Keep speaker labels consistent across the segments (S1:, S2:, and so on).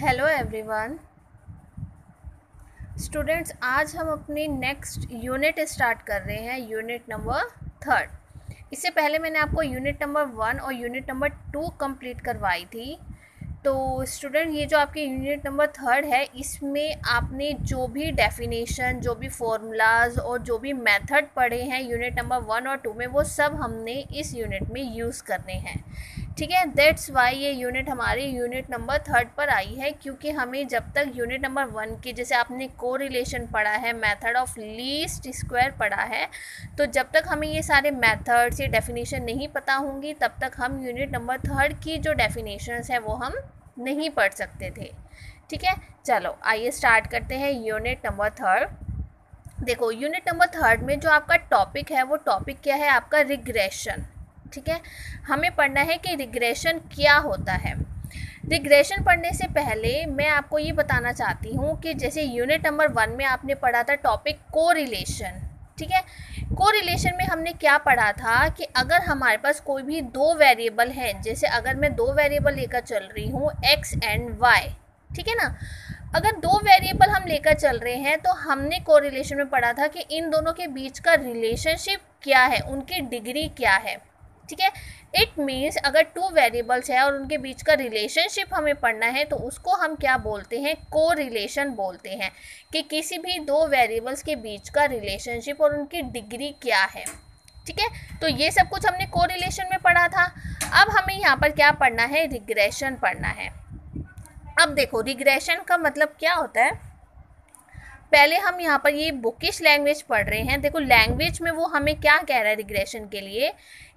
S1: Hello everyone students, आज हम अपनी नेक्स्ट यूनिट स्टार्ट कर रहे हैं, यूनिट नंबर 3। इससे पहले मैंने आपको यूनिट नंबर 1 और यूनिट नंबर 2 कंप्लीट करवाई थी। तो स्टूडेंट, ये जो आपकी यूनिट नंबर 3 है, इसमें आपने जो भी डेफिनेशन, जो भी फॉर्मूलाज और जो भी मेथड पढ़े हैं यूनिट नंबर 1 और 2 में, वो सब हमने इस यूनिट में यूज़ करने हैं। ठीक है, दैट्स वाई ये यूनिट हमारी यूनिट नंबर 3 पर आई है, क्योंकि हमें जब तक यूनिट नंबर 1 की, जैसे आपने कोरिलेशन पढ़ा है, मेथड ऑफ लीस्ट स्क्वायर पढ़ा है, तो जब तक हमें ये सारे मेथड्स, ये डेफिनेशन नहीं पता होंगी, तब तक हम यूनिट नंबर 3 की जो डेफिनेशंस है वो हम नहीं पढ़ सकते थे। ठीक है, चलो आइए स्टार्ट करते हैं यूनिट नंबर 3। देखो, यूनिट नंबर 3 में जो आपका टॉपिक है, वो टॉपिक क्या है? आपका रिग्रेशन। ठीक है, हमें पढ़ना है कि रिग्रेशन क्या होता है। रिग्रेशन पढ़ने से पहले मैं आपको ये बताना चाहती हूँ कि जैसे यूनिट नंबर 1 में आपने पढ़ा था टॉपिक कोरिलेशन। ठीक है, कोरिलेशन में हमने क्या पढ़ा था कि अगर हमारे पास कोई भी दो वेरिएबल हैं, जैसे अगर मैं दो वेरिएबल लेकर चल रही हूँ x एंड y, ठीक है ना, अगर दो वेरिएबल हम लेकर चल रहे हैं तो हमने कोरिलेशन में पढ़ा था कि इन दोनों के बीच का रिलेशनशिप क्या है, उनकी डिग्री क्या है। ठीक है, इट मीन्स अगर टू वेरिएबल्स है और उनके बीच का रिलेशनशिप हमें पढ़ना है तो उसको हम क्या बोलते हैं? कोरिलेशन बोलते हैं, कि किसी भी दो वेरिएबल्स के बीच का रिलेशनशिप और उनकी डिग्री क्या है। ठीक है, तो ये सब कुछ हमने कोरिलेशन में पढ़ा था। अब हमें यहाँ पर क्या पढ़ना है? रिग्रेशन पढ़ना है। अब देखो, रिग्रेशन का मतलब क्या होता है। पहले हम यहाँ पर ये बुकिश लैंग्वेज पढ़ रहे हैं। देखो, लैंग्वेज में वो हमें क्या कह रहा है रिग्रेशन के लिए,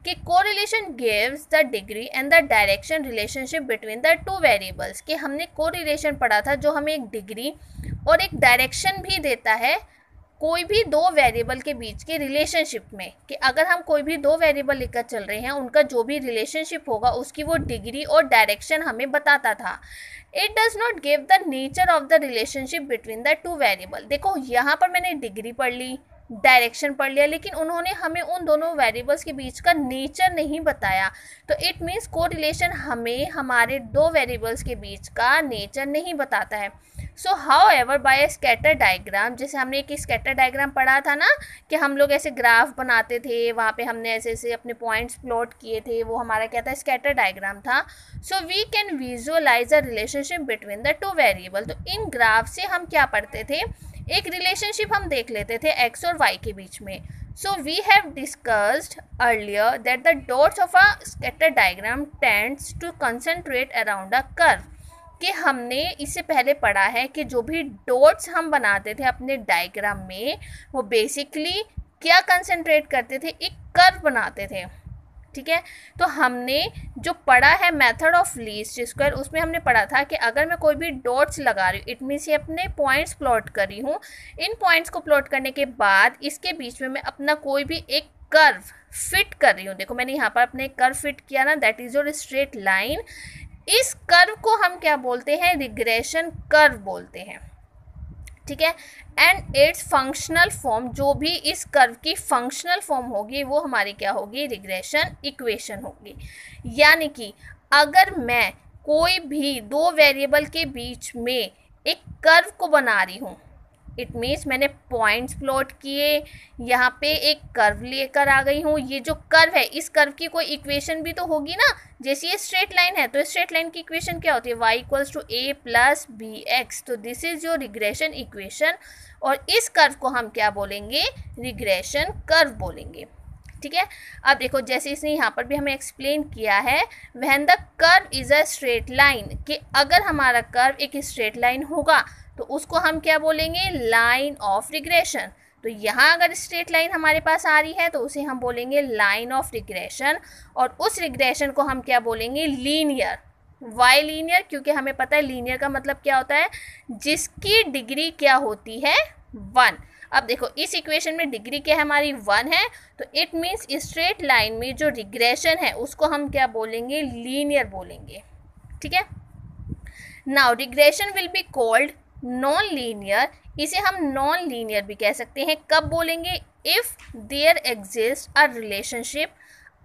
S1: कि correlation gives the degree and the direction relationship between the two variables. कि हमने कोरिलेशन पढ़ा था जो हमें एक डिग्री और एक डायरेक्शन भी देता है कोई भी दो वेरिएबल के बीच के रिलेशनशिप में, कि अगर हम कोई भी दो वेरिएबल लेकर चल रहे हैं, उनका जो भी रिलेशनशिप होगा उसकी वो डिग्री और डायरेक्शन हमें बताता था। It does not give the nature of the relationship between the two variable. देखो, यहाँ पर मैंने डिग्री पढ़ ली, डायरेक्शन पढ़ लिया, लेकिन उन्होंने हमें उन दोनों वेरिएबल्स के बीच का नेचर नहीं बताया। तो इट मीन्स कोरिलेशन हमें हमारे दो वेरिएबल्स के बीच का नेचर नहीं बताता है। So however by scatter diagram, जैसे हमने एक स्कैटर डायग्राम पढ़ा था ना, कि हम लोग ऐसे ग्राफ बनाते थे, वहाँ पे हमने ऐसे ऐसे अपने पॉइंट्स प्लॉट किए थे, वो हमारा क्या था? स्कैटर डायग्राम था। So we can visualise a relationship between the two variable. तो इन ग्राफ से हम क्या पढ़ते थे? एक रिलेशनशिप हम देख लेते थे x और y के बीच में। So we have discussed earlier that the dots of a scatter diagram tends to concentrate around a curve. कि हमने इससे पहले पढ़ा है कि जो भी डॉट्स हम बनाते थे अपने डायग्राम में, वो बेसिकली क्या कंसंट्रेट करते थे? एक कर्व बनाते थे। ठीक है, तो हमने जो पढ़ा है मेथड ऑफ लीस्ट स्क्वायर, उसमें हमने पढ़ा था कि अगर मैं कोई भी डॉट्स लगा रही हूँ, इट मीन्स ये अपने पॉइंट्स प्लॉट कर रही हूँ। इन पॉइंट्स को प्लॉट करने के बाद इसके बीच में मैं अपना कोई भी एक कर्व फिट कर रही हूँ। देखो, मैंने यहाँ पर अपने कर्व फिट किया ना, that is your straight line. इस कर्व को हम क्या बोलते हैं? रिग्रेशन कर्व बोलते हैं। ठीक है, एंड इट्स फंक्शनल फॉर्म, जो भी इस कर्व की फंक्शनल फॉर्म होगी वो हमारी क्या होगी? रिग्रेशन इक्वेशन होगी। यानी कि अगर मैं कोई भी दो वेरिएबल के बीच में एक कर्व को बना रही हूँ, इट मीन्स मैंने पॉइंट्स प्लॉट किए, यहाँ पे एक कर्व लेकर आ गई हूँ। ये जो कर्व है, इस कर्व की कोई इक्वेशन भी तो होगी ना। जैसे ये स्ट्रेट लाइन है, तो स्ट्रेट लाइन की इक्वेशन क्या होती है? y equals to a plus B X. तो this is your regression equation, और इस कर्व को हम क्या बोलेंगे? रिग्रेशन कर्व बोलेंगे। ठीक है, अब देखो, जैसे इसने यहाँ पर भी हमें एक्सप्लेन किया है, when the curve is a straight line, कि अगर हमारा कर्व एक स्ट्रेट लाइन होगा तो उसको हम क्या बोलेंगे? Line of regression. तो यहाँ अगर स्ट्रेट लाइन हमारे पास आ रही है तो उसे हम बोलेंगे लाइन ऑफ रिग्रेशन, और उस रिग्रेशन को हम क्या बोलेंगे? लीनियर। Why linear? क्योंकि हमें पता है लीनियर का मतलब क्या होता है? जिसकी डिग्री क्या होती है? 1। अब देखो, इस इक्वेशन में डिग्री क्या है हमारी? 1 है। तो इट मीन्स स्ट्रेट लाइन में जो रिग्रेशन है उसको हम क्या बोलेंगे? लीनियर बोलेंगे। ठीक है, now regression will be called non linear. इसे हम नॉन लीनियर भी कह सकते हैं। कब बोलेंगे? If there exist a relationship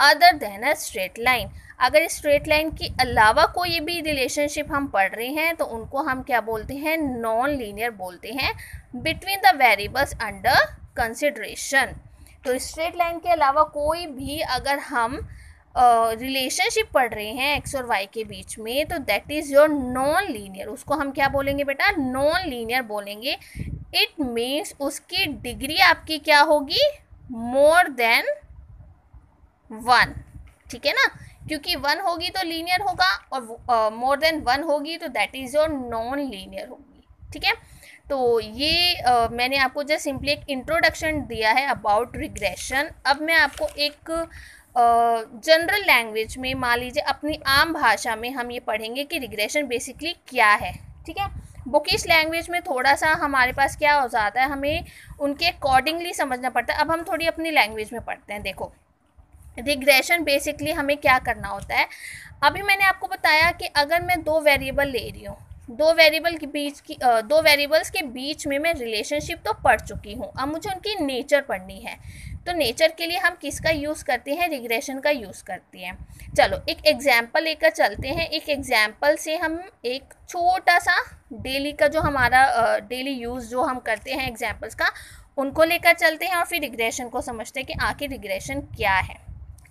S1: other than a straight line. अगर स्ट्रेट लाइन के अलावा कोई भी रिलेशनशिप हम पढ़ रहे हैं तो उनको हम क्या बोलते हैं, नॉन लीनियर बोलते हैं between the variables under consideration. तो स्ट्रेट लाइन के अलावा कोई भी अगर हम रिलेशनशिप पढ़ रहे हैं एक्स और वाई के बीच में तो that is your non linear. उसको हम क्या बोलेंगे बेटा, नॉन लीनियर बोलेंगे। इट मीन्स उसकी डिग्री आपकी क्या होगी, मोर देन 1, ठीक है ना, क्योंकि 1 होगी तो लीनियर होगा और मोर देन 1 होगी तो that is your non linear होगी, ठीक है। तो ये मैंने आपको जस्ट सिंपली एक इंट्रोडक्शन दिया है अबाउट रिग्रेशन। अब मैं आपको एक जनरल लैंग्वेज में, मान लीजिए अपनी आम भाषा में हम ये पढ़ेंगे कि रिग्रेशन बेसिकली क्या है, ठीक है। बुकिश लैंग्वेज में थोड़ा सा हमारे पास क्या हो जाता है, हमें उनके अकॉर्डिंगली समझना पड़ता है। अब हम थोड़ी अपनी लैंग्वेज में पढ़ते हैं। देखो, रिग्रेशन बेसिकली हमें क्या करना होता है, अभी मैंने आपको बताया कि अगर मैं 2 वेरिएबल ले रही हूँ, 2 वेरिएबल्स के बीच में मैं रिलेशनशिप तो पढ़ चुकी हूँ, अब मुझे उनकी नेचर पढ़नी है। तो नेचर के लिए हम किसका यूज़ करते हैं, रिग्रेशन का यूज़ करते हैं। चलो एक एग्जाम्पल लेकर चलते हैं। एक एग्जाम्पल से हम एक छोटा सा डेली का जो हमारा डेली यूज़ जो हम करते हैं एग्जाम्पल्स का, उनको लेकर चलते हैं और फिर रिग्रेशन को समझते हैं कि आखिर रिग्रेशन क्या है,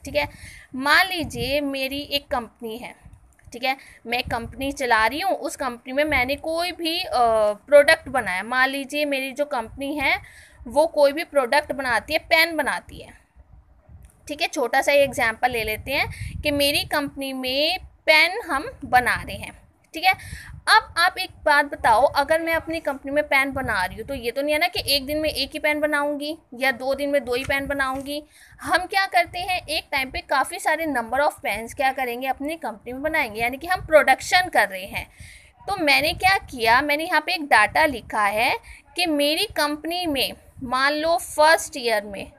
S1: ठीक है। मान लीजिए मेरी एक कंपनी है, ठीक है, मैं कंपनी चला रही हूँ, उस कंपनी में मैंने कोई भी प्रोडक्ट बनाया। मान लीजिए मेरी जो कंपनी है वो कोई भी प्रोडक्ट बनाती है, पेन बनाती है, ठीक है। छोटा सा एग्जांपल ले लेते हैं कि मेरी कंपनी में पेन हम बना रहे हैं, ठीक है। अब आप एक बात बताओ, अगर मैं अपनी कंपनी में पेन बना रही हूँ तो ये तो नहीं है ना कि एक दिन में एक ही पेन बनाऊंगी या 2 दिन में 2 ही पेन बनाऊंगी। हम क्या करते हैं, एक टाइम पे काफ़ी सारे नंबर ऑफ पेन्स क्या करेंगे, अपनी कंपनी में बनाएंगे, यानी कि हम प्रोडक्शन कर रहे हैं। तो मैंने क्या किया, मैंने यहाँ पे एक डाटा लिखा है कि मेरी कंपनी में मान लो फर्स्ट ईयर में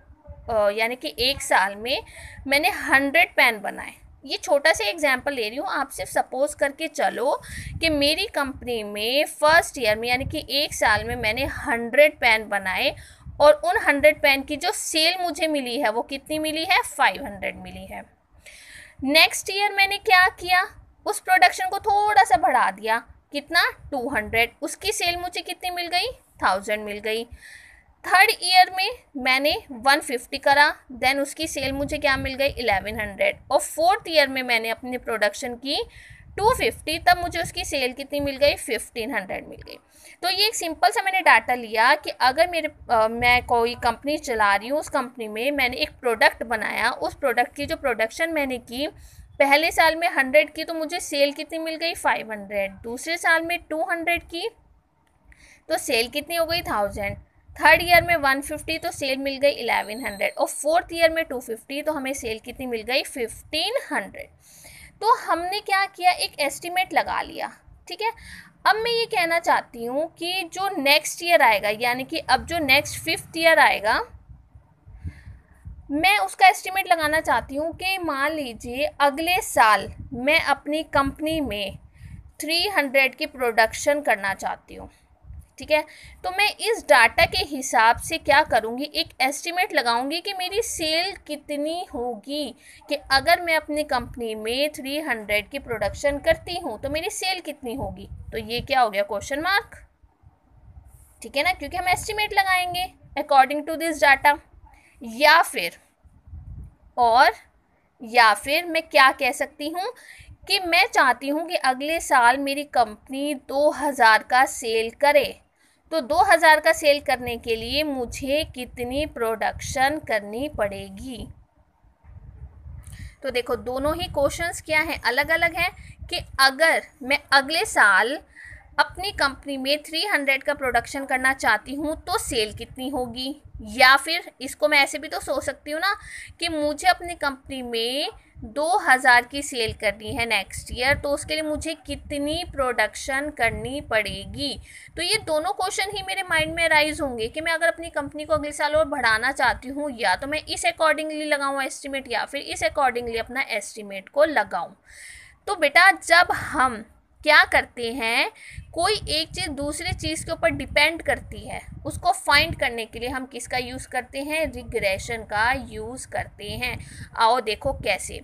S1: यानी कि 1 साल में मैंने 100 पेन बनाए। ये छोटा सा एग्जाम्पल ले रही हूँ, आप सिर्फ सपोज करके चलो कि मेरी कंपनी में फर्स्ट ईयर में यानी कि 1 साल में मैंने 100 पेन बनाए और उन 100 पेन की जो सेल मुझे मिली है वो कितनी मिली है, 500 मिली है। नेक्स्ट ईयर मैंने क्या किया, उस प्रोडक्शन को थोड़ा सा बढ़ा दिया, कितना, 200, उसकी सेल मुझे कितनी मिल गई, 1000 मिल गई। थर्ड ईयर में मैंने 150 करा, देन उसकी सेल मुझे क्या मिल गई, 1100। और फोर्थ ईयर में मैंने अपनी प्रोडक्शन की 250, तब मुझे उसकी सेल कितनी मिल गई, 1500 मिल गई। तो ये एक सिंपल सा मैंने डाटा लिया कि अगर मैं कोई कंपनी चला रही हूँ, उस कंपनी में मैंने एक प्रोडक्ट बनाया, उस प्रोडक्ट की जो प्रोडक्शन मैंने की पहले साल में 100 की तो मुझे सेल कितनी मिल गई, 500। दूसरे साल में 200 की तो सेल कितनी हो गई, 1000। थर्ड ईयर में 150 तो सेल मिल गई 1100 और फोर्थ ईयर में 250 तो हमें सेल कितनी मिल गई, 1500। तो हमने क्या किया, एक एस्टिमेट लगा लिया, ठीक है। अब मैं ये कहना चाहती हूँ कि जो नेक्स्ट ईयर आएगा, यानी कि अब जो नेक्स्ट 5th ईयर आएगा, मैं उसका एस्टिमेट लगाना चाहती हूँ कि मान लीजिए अगले साल मैं अपनी कंपनी में 300 की प्रोडक्शन करना चाहती हूँ, ठीक है। तो मैं इस डाटा के हिसाब से क्या करूँगी, एक एस्टिमेट लगाऊंगी कि मेरी सेल कितनी होगी, कि अगर मैं अपनी कंपनी में 300 की प्रोडक्शन करती हूँ तो मेरी सेल कितनी होगी। तो ये क्या हो गया, क्वेश्चन मार्क, ठीक है ना, क्योंकि हम एस्टिमेट लगाएंगे अकॉर्डिंग टू दिस डाटा। या फिर मैं क्या कह सकती हूँ कि मैं चाहती हूँ कि अगले साल मेरी कंपनी 2000 का सेल करे, तो 2000 का सेल करने के लिए मुझे कितनी प्रोडक्शन करनी पड़ेगी। तो देखो दोनों ही क्वेश्चंस क्या हैं, अलग अलग हैं कि अगर मैं अगले साल अपनी कंपनी में 300 का प्रोडक्शन करना चाहती हूँ तो सेल कितनी होगी, या फिर इसको मैं ऐसे भी तो सोच सकती हूँ ना कि मुझे अपनी कंपनी में 2000 की सेल करनी है नेक्स्ट ईयर, तो उसके लिए मुझे कितनी प्रोडक्शन करनी पड़ेगी। तो ये दोनों क्वेश्चन ही मेरे माइंड में राइज होंगे कि मैं अगर अपनी कंपनी को अगले साल और बढ़ाना चाहती हूँ, या तो मैं इस अकॉर्डिंगली लगाऊँ एस्टिमेट, या फिर इस अकॉर्डिंगली अपना एस्टिमेट को लगाऊँ। तो बेटा जब हम क्या करते हैं, कोई एक चीज़ दूसरे चीज़ के ऊपर डिपेंड करती है, उसको फाइंड करने के लिए हम किसका यूज़ करते हैं, रिग्रेशन का यूज़ करते हैं। आओ देखो कैसे।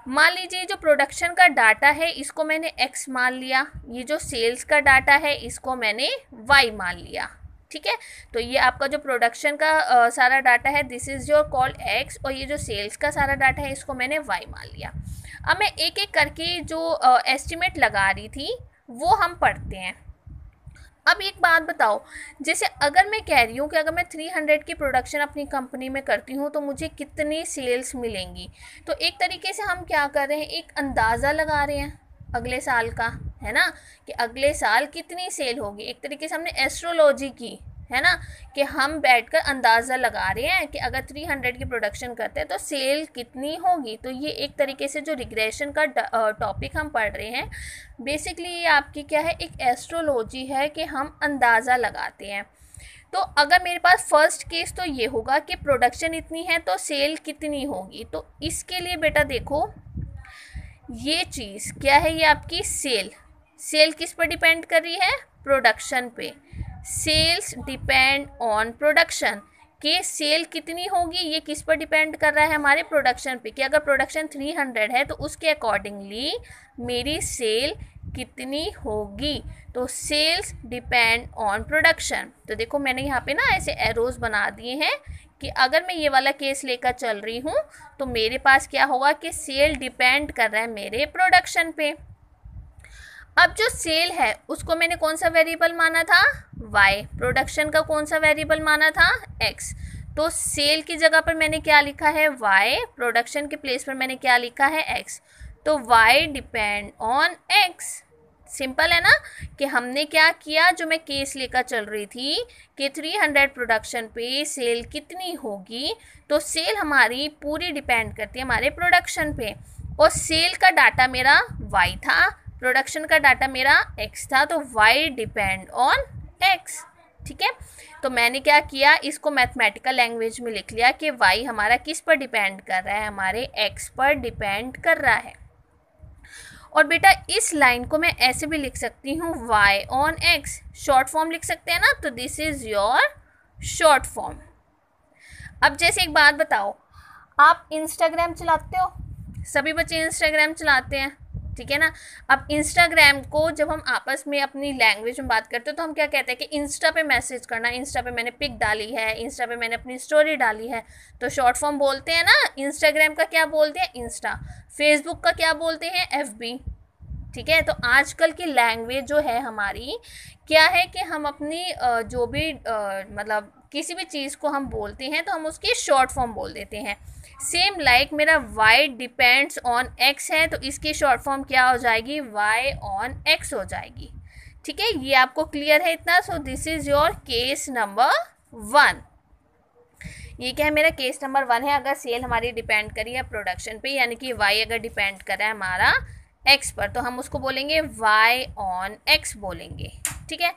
S1: मान लीजिए जो प्रोडक्शन का डाटा है इसको मैंने x मान लिया, ये जो सेल्स का डाटा है इसको मैंने y मान लिया, ठीक है। तो ये आपका जो प्रोडक्शन का सारा डाटा है this is your called x, और ये जो सेल्स का सारा डाटा है इसको मैंने y मान लिया। अब मैं एक एक करके जो एस्टिमेट लगा रही थी वो हम पढ़ते हैं। अब एक बात बताओ, जैसे अगर मैं कह रही हूँ कि अगर मैं 300 की प्रोडक्शन अपनी कंपनी में करती हूँ तो मुझे कितनी सेल्स मिलेंगी, तो एक तरीके से हम क्या कर रहे हैं, एक अंदाज़ा लगा रहे हैं अगले साल का, है ना, कि अगले साल कितनी सेल होगी। एक तरीके से हमने एस्ट्रोलॉजी की, है ना, कि हम बैठकर अंदाज़ा लगा रहे हैं कि अगर 300 की प्रोडक्शन करते हैं तो सेल कितनी होगी। तो ये एक तरीके से जो रिग्रेशन का टॉपिक हम पढ़ रहे हैं, बेसिकली ये आपकी क्या है, एक एस्ट्रोलॉजी है कि हम अंदाज़ा लगाते हैं। तो अगर मेरे पास फर्स्ट केस तो ये होगा कि प्रोडक्शन इतनी है तो सेल कितनी होगी। तो इसके लिए बेटा देखो, ये चीज़ क्या है, ये आपकी सेल किस पर डिपेंड कर रही है, प्रोडक्शन पे। सेल्स डिपेंड ऑन प्रोडक्शन, कि सेल कितनी होगी ये किस पर डिपेंड कर रहा है, हमारे प्रोडक्शन पे, कि अगर प्रोडक्शन 300 है तो उसके अकॉर्डिंगली मेरी सेल कितनी होगी। तो सेल्स डिपेंड ऑन प्रोडक्शन। तो देखो मैंने यहाँ पे ना ऐसे एरोज बना दिए हैं कि अगर मैं ये वाला केस लेकर चल रही हूँ तो मेरे पास क्या होगा कि सेल डिपेंड कर रहा है मेरे प्रोडक्शन पे। अब जो सेल है उसको मैंने कौन सा वेरिएबल माना था, y, प्रोडक्शन का कौन सा वेरिएबल माना था, x। तो सेल की जगह पर मैंने क्या लिखा है, y, प्रोडक्शन के प्लेस पर मैंने क्या लिखा है, x। तो y depend on x। Simple है ना, कि हमने क्या किया, जो मैं केस लेकर चल रही थी कि 300 प्रोडक्शन पे सेल कितनी होगी, तो सेल हमारी पूरी डिपेंड करती है हमारे प्रोडक्शन पे, और सेल का डाटा मेरा y था, प्रोडक्शन का डाटा मेरा x था, तो y डिपेंड ऑन x, ठीक है। तो मैंने क्या किया, इसको मैथमेटिकल लैंग्वेज में लिख लिया कि y हमारा किस पर डिपेंड कर रहा है, हमारे x पर डिपेंड कर रहा है। और बेटा इस लाइन को मैं ऐसे भी लिख सकती हूँ, y on x, short form लिख सकते हैं ना, तो this is your short form. अब जैसे एक बात बताओ, आप इंस्टाग्राम चलाते हो, सभी बच्चे इंस्टाग्राम चलाते हैं, ठीक है ना। अब इंस्टाग्राम को जब हम आपस में अपनी लैंग्वेज में बात करते हैं तो हम क्या कहते हैं कि इंस्टा पे मैसेज करना, इंस्टा पे मैंने पिक डाली है, इंस्टा पे मैंने अपनी स्टोरी डाली है, तो शॉर्ट फॉर्म बोलते हैं ना। इंस्टाग्राम का क्या बोलते हैं, इंस्टा। फेसबुक का क्या बोलते हैं, FB, ठीक है। तो आजकल की लैंग्वेज जो है हमारी क्या है कि हम अपनी जो भी मतलब किसी भी चीज़ को हम बोलते हैं तो हम उसकी शॉर्ट फॉर्म बोल देते हैं। सेम लाइक मेरा y डिपेंड्स ऑन x है तो इसकी शॉर्ट फॉर्म क्या हो जाएगी, y ऑन x हो जाएगी, ठीक है। ये आपको क्लियर है इतना। So this is your case number 1। ये क्या है, मेरा केस नंबर 1 है। अगर सेल हमारी डिपेंड करी है प्रोडक्शन पे, यानी कि y अगर डिपेंड कर रहा है हमारा x पर, तो हम उसको बोलेंगे y ऑन x बोलेंगे, ठीक है।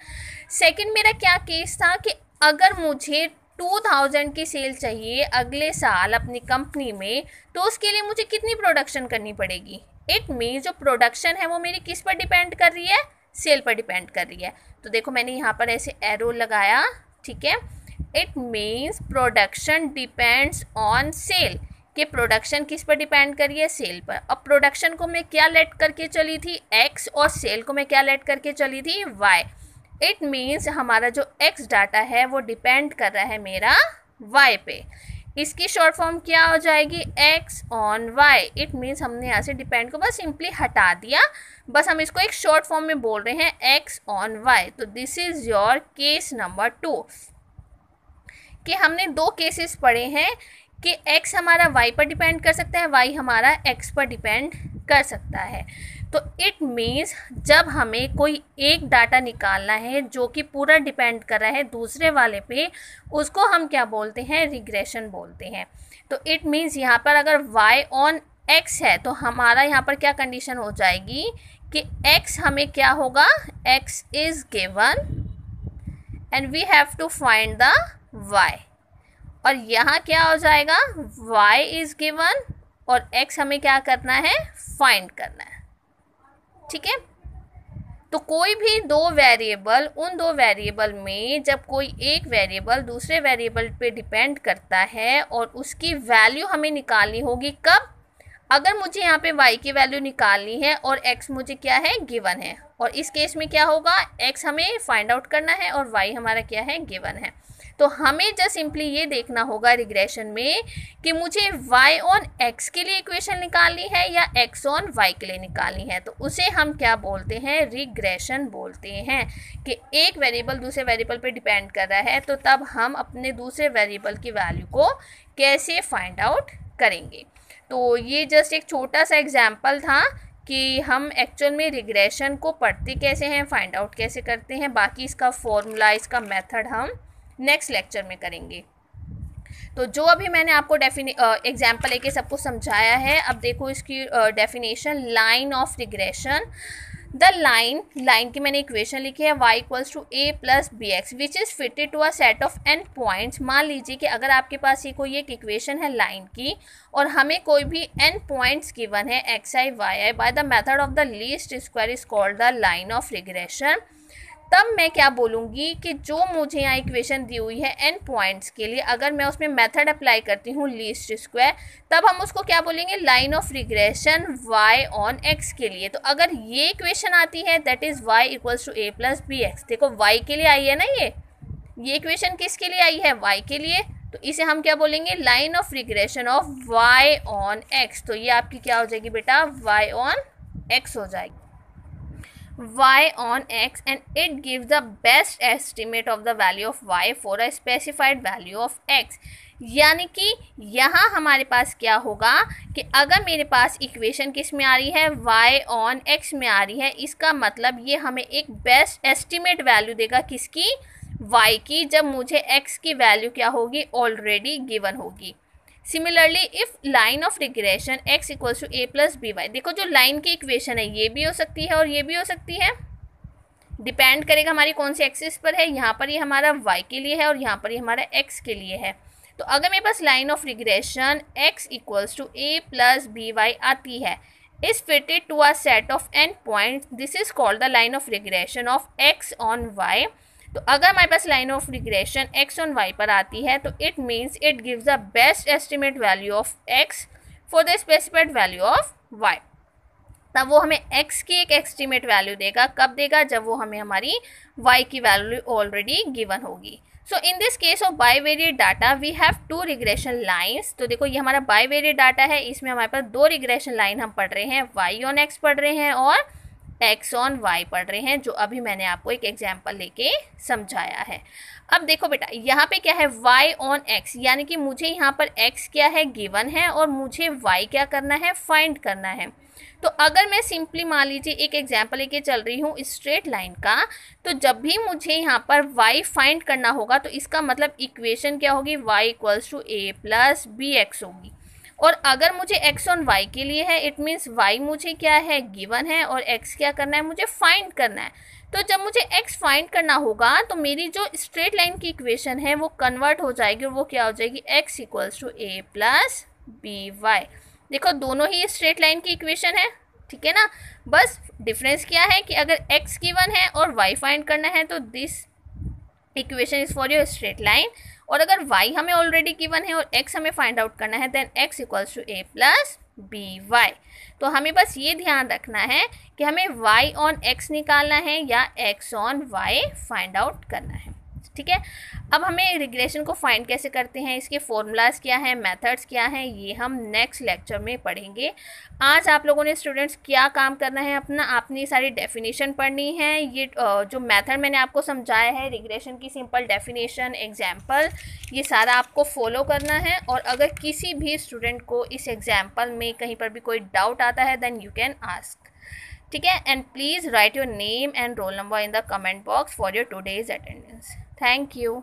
S1: सेकंड मेरा क्या केस था कि अगर मुझे 2000 की सेल चाहिए अगले साल अपनी कंपनी में, तो उसके लिए मुझे कितनी प्रोडक्शन करनी पड़ेगी। इट मीन्स जो प्रोडक्शन है वो मेरी किस पर डिपेंड कर रही है, सेल पर डिपेंड कर रही है। तो देखो मैंने यहाँ पर ऐसे एरो लगाया, ठीक है। It means production depends on sale, कि प्रोडक्शन किस पर डिपेंड कर रही है, सेल पर। अब प्रोडक्शन को मैं क्या लेट करके चली थी, x, और सेल को मैं क्या लेट करके चली थी, y। इट मीन्स हमारा जो x डाटा है वो डिपेंड कर रहा है मेरा y पे। इसकी शॉर्ट फॉर्म क्या हो जाएगी, x on y। It means हमने यहाँ से डिपेंड को बस सिंपली हटा दिया, बस हम इसको एक शॉर्ट फॉर्म में बोल रहे हैं x ऑन y। तो this is your case number 2, कि हमने दो केसेस पढ़े हैं कि x हमारा y पर डिपेंड कर सकता है, y हमारा x पर डिपेंड कर सकता है। तो इट मीन्स जब हमें कोई एक डाटा निकालना है जो कि पूरा डिपेंड कर रहा है दूसरे वाले पे, उसको हम क्या बोलते हैं, रिग्रेशन बोलते हैं। तो इट मीन्स यहाँ पर अगर y ऑन x है तो हमारा यहाँ पर क्या कंडीशन हो जाएगी कि x हमें क्या होगा, x is given and we have to find the y। और यहाँ क्या हो जाएगा, y इज़ गिवन और x हमें क्या करना है, फाइंड करना है, ठीक है। तो कोई भी दो वेरिएबल, उन दो वेरिएबल में जब कोई एक वेरिएबल दूसरे वेरिएबल पे डिपेंड करता है और उसकी वैल्यू हमें निकालनी होगी कब, अगर मुझे यहाँ पे y की वैल्यू निकालनी है और x मुझे क्या है गिवन है, और इस केस में क्या होगा, x हमें फाइंड आउट करना है और y हमारा क्या है गिवन है। तो हमें जस्ट सिंपली ये देखना होगा रिग्रेशन में कि मुझे y ऑन x के लिए इक्वेशन निकालनी है या x ऑन y के लिए निकालनी है। तो उसे हम क्या बोलते हैं, रिग्रेशन बोलते हैं, कि एक वेरिएबल दूसरे वेरिएबल पे डिपेंड कर रहा है, तो तब हम अपने दूसरे वेरिएबल की वैल्यू को कैसे फाइंड आउट करेंगे। तो ये जस्ट एक छोटा सा एग्जाम्पल था कि हम एक्चुअल में रिग्रेशन को पढ़ते कैसे हैं, फाइंड आउट कैसे करते हैं। बाकी इसका फॉर्मूला, इसका मेथड हम नेक्स्ट लेक्चर में करेंगे। तो जो अभी मैंने आपको एग्जाम्पल लेके सबको समझाया है, अब देखो इसकी definition, line of regression. The line की मैंने इक्वेशन लिखी है y equals to a plus B x which is fitted to a set of n points. मान लीजिए कि अगर आपके पास ये कोई एक इक्वेशन है लाइन की और हमें कोई भी n पॉइंट्स गिवन है xi yi, by the method of the least square is called the line of regression. तब मैं क्या बोलूँगी कि जो मुझे यहाँ इक्वेशन दी हुई है n पॉइंट्स के लिए, अगर मैं उसमें मेथड अप्लाई करती हूँ लीस्ट स्क्वायर, तब हम उसको क्या बोलेंगे, line of regression y on x के लिए। तो अगर ये इक्वेशन आती है that is y equals to a plus B x, देखो y के लिए आई है ना, ये इक्वेशन किसके लिए आई है, y के लिए, तो इसे हम क्या बोलेंगे, line of regression of y on x। तो ये आपकी क्या हो जाएगी बेटा, y ऑन x हो जाएगी, y on x, and it gives the best estimate of the value of y for a specified value of x। यानी कि यहाँ हमारे पास क्या होगा कि अगर मेरे पास इक्वेशन किस में आ रही है, y on x में आ रही है, इसका मतलब ये हमें एक बेस्ट एस्टिमेट वैल्यू देगा किसकी, y की, जब मुझे x की वैल्यू क्या होगी, ऑलरेडी गिवन होगी। Similarly if line of regression x equals to a plus B y, देखो जो लाइन की इक्वेशन है ये भी हो सकती है और ये भी हो सकती है, डिपेंड करेगा हमारी कौन सी एक्सिस पर है। यहाँ पर ये हमारा y के लिए है और यहाँ पर ये हमारा x के लिए है। तो अगर मेरे पास line of regression x equals to a plus B Y आती है, is fitted to a set of n point, this is called the line of regression of x on y। तो अगर हमारे पास line of regression x on y पर आती है, तो it means it gives the best estimate value of x for the specified value of y। तब वो हमें x की एक एस्टिमेट वैल्यू देगा, कब देगा, जब वो हमें हमारी y की वैल्यू ऑलरेडी गिवन होगी। So in this case of bivariate data we have two regression lines. तो देखो ये हमारा बाईवेरिएट डाटा है, इसमें हमारे पास दो रिग्रेशन लाइन हम पढ़ रहे हैं, y ऑन x पढ़ रहे हैं और x ऑन y पढ़ रहे हैं, जो अभी मैंने आपको एक एग्जाम्पल लेके समझाया है। अब देखो बेटा यहाँ पे क्या है, y ऑन x, यानी कि मुझे यहाँ पर x क्या है, गिवन है, और मुझे y क्या करना है, फाइंड करना है। तो अगर मैं सिंपली मान लीजिए एक एग्जाम्पल लेके चल रही हूँ स्ट्रेट लाइन का, तो जब भी मुझे यहाँ पर y फाइंड करना होगा, तो इसका मतलब इक्वेशन क्या होगी, y equals to a plus B x होगी। और अगर मुझे x ऑन y के लिए है, इट मीन्स y मुझे क्या है, गिवन है, और x क्या करना है, मुझे फाइंड करना है। तो जब मुझे x फाइंड करना होगा, तो मेरी जो स्ट्रेट लाइन की इक्वेशन है वो कन्वर्ट हो जाएगी, और वो क्या हो जाएगी, x equals to a plus B y. देखो दोनों ही स्ट्रेट लाइन की इक्वेशन है, ठीक है ना, बस डिफरेंस क्या है कि अगर x गिवन है और y फाइंड करना है, तो this equation is for your straight line, और अगर y हमें ऑलरेडी गिवन है और x हमें फाइंड आउट करना है, then x equals to a plus B y. तो हमें बस ये ध्यान रखना है कि हमें y ऑन x निकालना है या x on y find out करना है, ठीक है। अब हमें रिग्रेशन को फाइंड कैसे करते हैं, इसके फॉर्मूलाज क्या हैं, मेथड्स क्या हैं, ये हम नेक्स्ट लेक्चर में पढ़ेंगे। आज आप लोगों ने स्टूडेंट्स क्या काम करना है अपना, आपने सारी डेफिनेशन पढ़नी है। ये जो मेथड मैंने आपको समझाया है, रिग्रेशन की सिंपल डेफिनेशन, एग्जाम्पल, ये सारा आपको फॉलो करना है। और अगर किसी भी स्टूडेंट को इस एग्जाम्पल में कहीं पर भी कोई डाउट आता है, देन यू कैन आस्क, ठीक है। And please write your name and roll number in the comment box for your today's attendance. Thank you.